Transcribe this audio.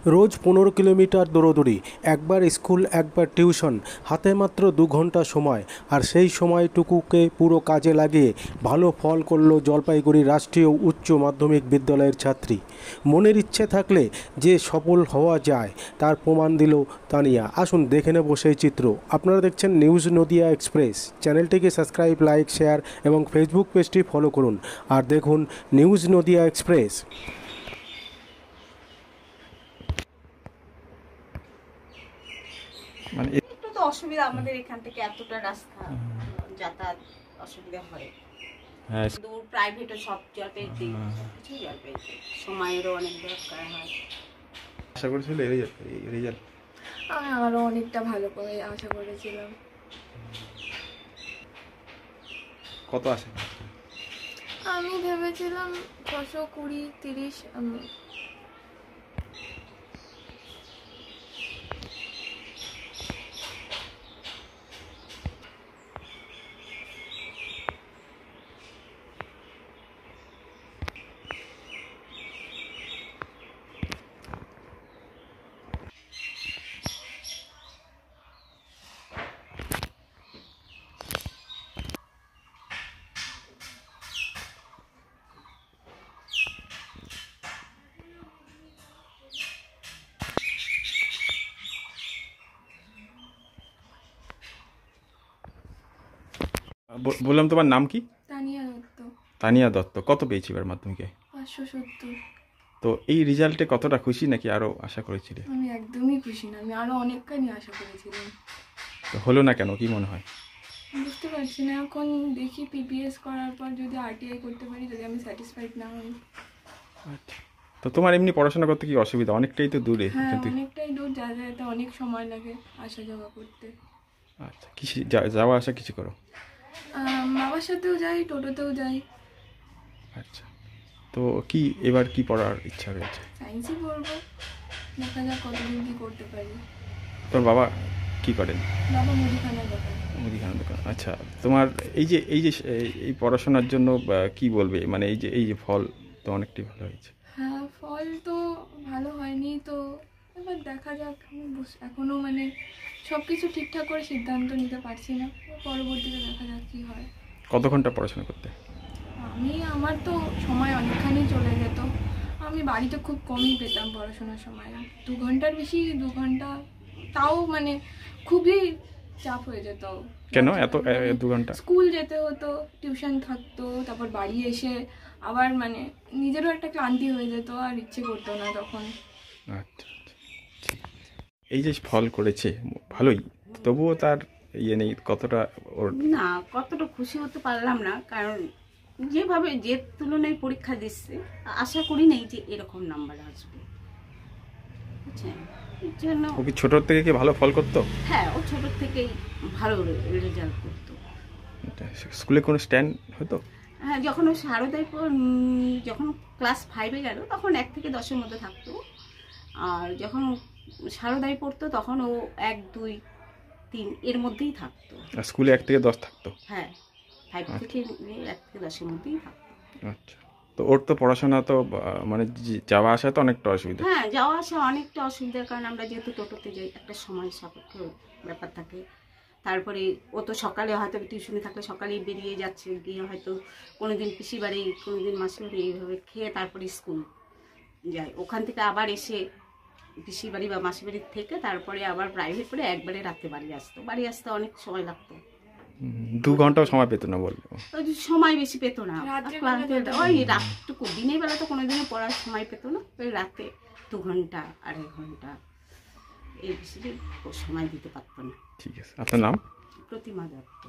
রোজ 15 kilometre দৌড়দৌড়ি, একবার school একবার tuition, হাতে মাত্র 2 ঘন্টা সময়। আর সেই সময়টুকুকে পুরো কাজে লাগিয়ে ভালো ফল করলো জলপাইগুড়ি রাষ্ট্রীয় উচ্চ মাধ্যমিক বিদ্যালয়ের ছাত্রী। মনের ইচ্ছে থাকলে যে সফল হওয়া যায় তার প্রমাণ দিল তানিয়া। আসুন দেখে নেব সেই চিত্র। আপনারা দেখছেন নিউজ নদিয়া এক্সপ্রেস। চ্যানেলটিকে সাবস্ক্রাইব, লাইক, শেয়ার এবং ফেসবুক পেজটি ফলো করুন। আর দেখুন নিউজ নদিয়া এক্সপ্রেস। মানে একটু তো অসুবিধা, আমাদের এখান থেকে এতটা রাস্তা যাতায়াত অসুবিধা হয়। হ্যাঁ, দূর প্রাইভেটও সব জলপাইগুড়ি, কিছু জলপাইগুড়ি, সময়েরও অনেক দরকার হয়। আশা করেছিল রেজাল্ট আমি আরো অনেকটা ভালো করে আশা করেছিলাম। কত আসে? আমি ভেবেছিলাম 620, 30। বললাম, তোমার নাম কি? তানিয়া দত্ত। তানিয়া দত্ত। কত পেয়েছি এবার মাধ্যমিকে? 570। তো এই রেজাল্টে কতটা খুশি, নাকি আরো আশা করেছিলে? আমি একদমই খুশি না, আমি আরো অনেকখানি আশা করেছিলাম। তো হলো না কেন, কি মনে হয়? বুঝতে পারছি না, এখন দেখি পিপিএস করার পর যদি আরটিআই করতে পারি, যদি আমি স্যাটিসফাইড না হই। আচ্ছা, তো তোমার এমনি পড়াশোনা করতে কি অসুবিধা? অনেকটাই তো দূরে। হ্যাঁ, অনেকটাই দূর, যাতায়াতে অনেক সময় লাগে আসা যাওয়া করতে। আচ্ছা, কিসে যাওয়া আসা কিছু করো? বাবার সাথেও যাই, টোটোতেও যাই। আচ্ছা, তো কি এবার কি পড়ার ইচ্ছা রয়েছে? সায়েন্সই পড়বো, দেখা যাক কতদিন কি করতে পারি। তোর বাবা কি করেন? বাবা মুদিখানার দোকান। মুদিখানা দোকান। আচ্ছা, তোমার এই পড়াশোনার জন্য কি বলবে, মানে এই যে ফল তো অনেকটাই ভালো হয়েছে। হ্যাঁ, ফল তো ভালো হয়নি, তো এবার দেখা যাক। এখনো মানে সব কিছু ঠিকঠাক করে সিদ্ধান্ত নিতে পারছি না, পরবর্তীতে দেখা যাক কি হয়। কত ঘন্টা পড়াশোনা করতে? আমার তো সময় অনেকখানি চলে যেত, আমি বাড়িতে খুব কমই পেতাম পড়াশোনার সময়। 2 ঘন্টার বেশি, 2 ঘন্টা তাও মানে খুবই চাপ হয়ে যেত। কেন এত 2 ঘন্টা? স্কুল যেতে হতো, টিউশন থাকতো, তারপর বাড়ি এসে আবার মানে নিজেরও একটা ক্লান্তি হয়ে যেত, আর ইচ্ছে করতো না তখন। আচ্ছা, এই যে ফল করেছে ভালোই, তবুও তার ইয়ে নেই কতটা ওর? না, কতটা খুশি হতে পারলাম না, কারণ যেভাবে যে তুলনায় পরীক্ষা দিচ্ছে আশা করি নাই যে এরকম নাম্বার আসবে। বুঝছেন, এর জন্য। ও কি ছোট থেকে কি ভালো ফল করতো? হ্যাঁ, ও ছোট থেকেই ভালো রেজাল্ট করতো। স্কুলে কোনো স্ট্যান্ড হতো? হ্যাঁ, যখন ও যখন ক্লাস 5-এ গেল তখন 1 থেকে 10-এর মধ্যে থাকতো। আর যখন সারদায় পড়তো তখন ও 1, 2, 3 এর মধ্যেই থাকতো। আর স্কুলে 1 থেকে 10 থাকতো? হ্যাঁ, 5 থেকে 1 থেকে 10-এর মধ্যেই থাকতো। আচ্ছা, তো ওর তো পড়াশোনা তো মানে যাওয়া আসা তো অনেকটা অসুবিধা। হ্যাঁ, যাওয়া আসা অনেকটা অসুবিধার, কারণ আমরা যেহেতু টোটোতে যাই, একটা সময় সাপেক্ষ ব্যাপার থাকে। তারপরে ও তো সকালে হয়তো টিউশনে থাকলে সকালেই বেরিয়ে যাচ্ছে, গিয়ে হয়তো কোনোদিন পিসি বাড়ি, কোনোদিন মাসি বাড়ি, এইভাবে খেয়ে তারপরে স্কুল যায়। ওখান থেকে আবার এসে পিসি বাড়ি বা মাসি বাড়ির থেকে তারপরে আবার প্রাইভেট পড়ে একবারে রাতে বাড়ি আসতে অনেক সময় লাগতো। 2 ঘন্টাও সময় পেতো না বললে? সময় বেশি পেত না, ওই রাতটুকু। দিনের বেলা তো কোনোদিনও পড়ার সময় পেত না, ওই রাতে 2 ঘন্টা, 2.5 ঘন্টা, এই বেশি সময় দিতে পারতো না। ঠিক আছে, আপনার নাম? প্রতিমা দত্ত।